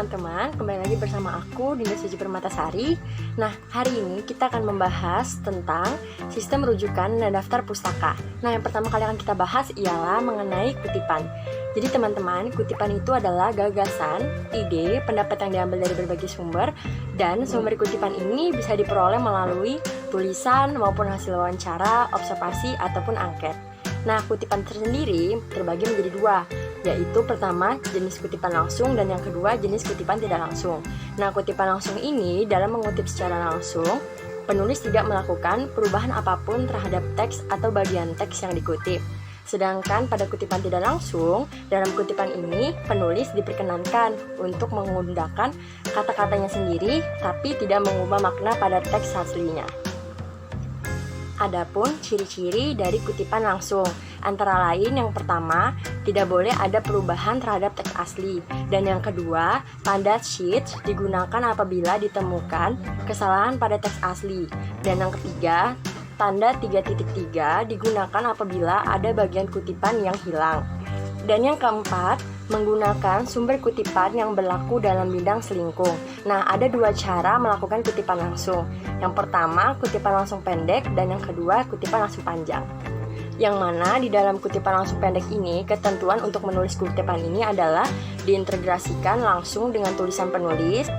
teman-teman, kembali lagi bersama aku Dinda Suci Permatasari. Nah, hari ini kita akan membahas tentang sistem rujukan dan daftar pustaka. Nah, yang pertama kali akan kita bahas ialah mengenai kutipan. Jadi teman-teman, kutipan itu adalah gagasan, ide, pendapat yang diambil dari berbagai sumber, dan sumber kutipan ini bisa diperoleh melalui tulisan maupun hasil wawancara, observasi, ataupun angket. Nah, kutipan tersendiri terbagi menjadi dua, yaitu pertama jenis kutipan langsung dan yang kedua jenis kutipan tidak langsung. Nah, kutipan langsung ini dalam mengutip secara langsung, penulis tidak melakukan perubahan apapun terhadap teks atau bagian teks yang dikutip. Sedangkan pada kutipan tidak langsung, dalam kutipan ini penulis diperkenankan untuk menggunakan kata-katanya sendiri tapi tidak mengubah makna pada teks aslinya. Adapun ciri-ciri dari kutipan langsung, antara lain yang pertama, tidak boleh ada perubahan terhadap teks asli. Dan yang kedua, tanda sheet digunakan apabila ditemukan kesalahan pada teks asli. Dan yang ketiga, tanda 3.3 digunakan apabila ada bagian kutipan yang hilang. Dan yang keempat, menggunakan sumber kutipan yang berlaku dalam bidang selingkuh. Nah, ada dua cara melakukan kutipan langsung. Yang pertama, kutipan langsung pendek, dan yang kedua, kutipan langsung panjang. Yang mana di dalam kutipan langsung pendek ini, ketentuan untuk menulis kutipan ini adalah diintegrasikan langsung dengan tulisan penulis,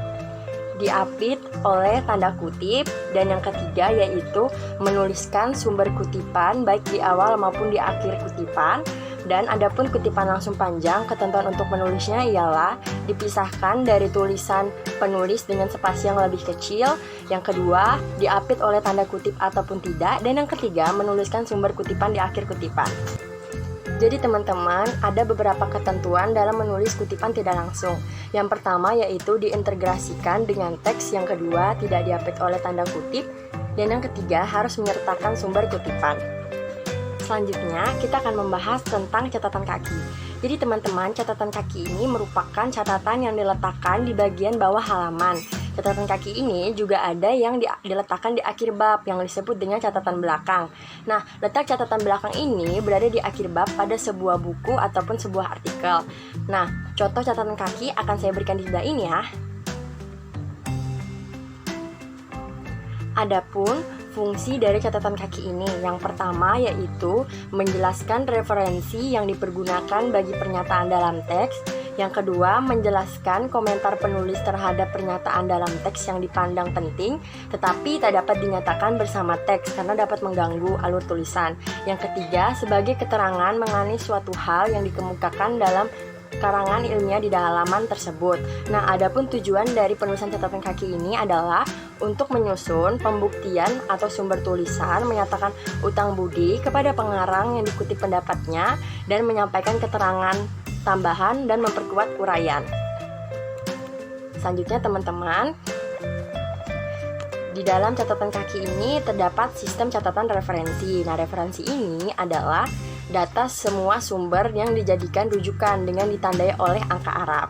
diapit oleh tanda kutip, dan yang ketiga yaitu menuliskan sumber kutipan baik di awal maupun di akhir kutipan. Dan adapun kutipan langsung panjang, ketentuan untuk menulisnya ialah dipisahkan dari tulisan penulis dengan spasi yang lebih kecil. Yang kedua, diapit oleh tanda kutip ataupun tidak. Dan yang ketiga, menuliskan sumber kutipan di akhir kutipan. Jadi teman-teman, ada beberapa ketentuan dalam menulis kutipan tidak langsung. Yang pertama yaitu diintegrasikan dengan teks, yang kedua tidak diapit oleh tanda kutip, dan yang ketiga harus menyertakan sumber kutipan. Selanjutnya, kita akan membahas tentang catatan kaki. Jadi teman-teman, catatan kaki ini merupakan catatan yang diletakkan di bagian bawah halaman. Catatan kaki ini juga ada yang diletakkan di akhir bab yang disebut dengan catatan belakang. Nah, letak catatan belakang ini berada di akhir bab pada sebuah buku ataupun sebuah artikel. Nah, contoh catatan kaki akan saya berikan di sebelah ini ya. Adapun fungsi dari catatan kaki ini, yang pertama yaitu menjelaskan referensi yang dipergunakan bagi pernyataan dalam teks. Yang kedua, menjelaskan komentar penulis terhadap pernyataan dalam teks yang dipandang penting tetapi tak dapat dinyatakan bersama teks karena dapat mengganggu alur tulisan. Yang ketiga, sebagai keterangan mengenai suatu hal yang dikemukakan dalam karangan ilmiah di halaman tersebut. Nah, adapun tujuan dari penulisan catatan kaki ini adalah untuk menyusun pembuktian atau sumber tulisan, menyatakan utang budi kepada pengarang yang dikutip pendapatnya, dan menyampaikan keterangan tambahan dan memperkuat uraian. Selanjutnya teman-teman, di dalam catatan kaki ini terdapat sistem catatan referensi. Nah, referensi ini adalah data semua sumber yang dijadikan rujukan dengan ditandai oleh angka Arab.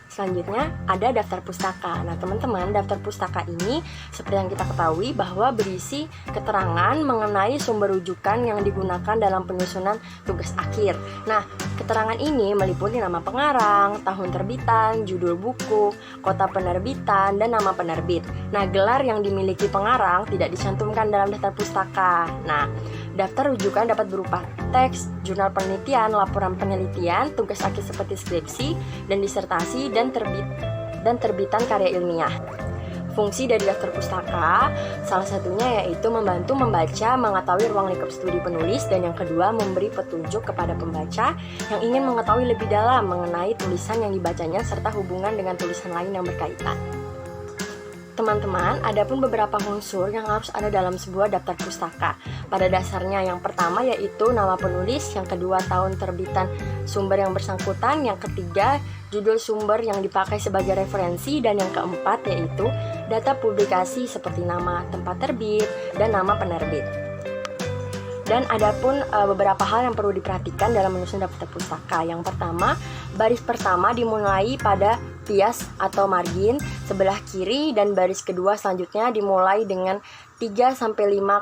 Selanjutnya ada daftar pustaka. Nah teman-teman, daftar pustaka ini seperti yang kita ketahui bahwa berisi keterangan mengenai sumber rujukan yang digunakan dalam penyusunan tugas akhir. Nah, keterangan ini meliputi nama pengarang, tahun terbitan, judul buku, kota penerbitan, dan nama penerbit. Nah, gelar yang dimiliki pengarang tidak dicantumkan dalam daftar pustaka. Nah, daftar rujukan dapat berupa teks, jurnal penelitian, laporan penelitian, tugas akhir seperti skripsi dan disertasi, dan terbitan karya ilmiah. Fungsi dari daftar pustaka salah satunya yaitu membantu membaca mengetahui ruang lingkup studi penulis, dan yang kedua memberi petunjuk kepada pembaca yang ingin mengetahui lebih dalam mengenai tulisan yang dibacanya serta hubungan dengan tulisan lain yang berkaitan. Teman-teman, ada pun beberapa unsur yang harus ada dalam sebuah daftar pustaka. Pada dasarnya yang pertama yaitu nama penulis, yang kedua tahun terbitan sumber yang bersangkutan, yang ketiga judul sumber yang dipakai sebagai referensi, dan yang keempat yaitu data publikasi seperti nama tempat terbit dan nama penerbit. Dan ada pun beberapa hal yang perlu diperhatikan dalam menyusun daftar pustaka. Yang pertama, baris pertama dimulai pada bias atau margin sebelah kiri, dan baris kedua selanjutnya dimulai dengan 3-5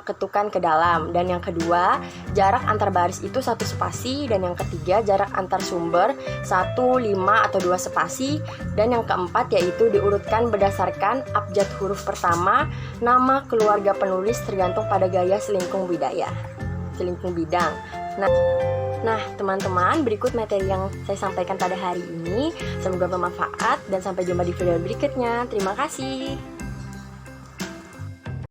ketukan ke dalam. Dan yang kedua, jarak antar baris itu 1 spasi, dan yang ketiga jarak antar sumber 1, 5, atau 2 spasi. Dan yang keempat yaitu diurutkan berdasarkan abjad huruf pertama nama keluarga penulis tergantung pada gaya selingkung bidang. Nah, teman-teman, berikut materi yang saya sampaikan pada hari ini. Semoga bermanfaat dan sampai jumpa di video berikutnya. Terima kasih.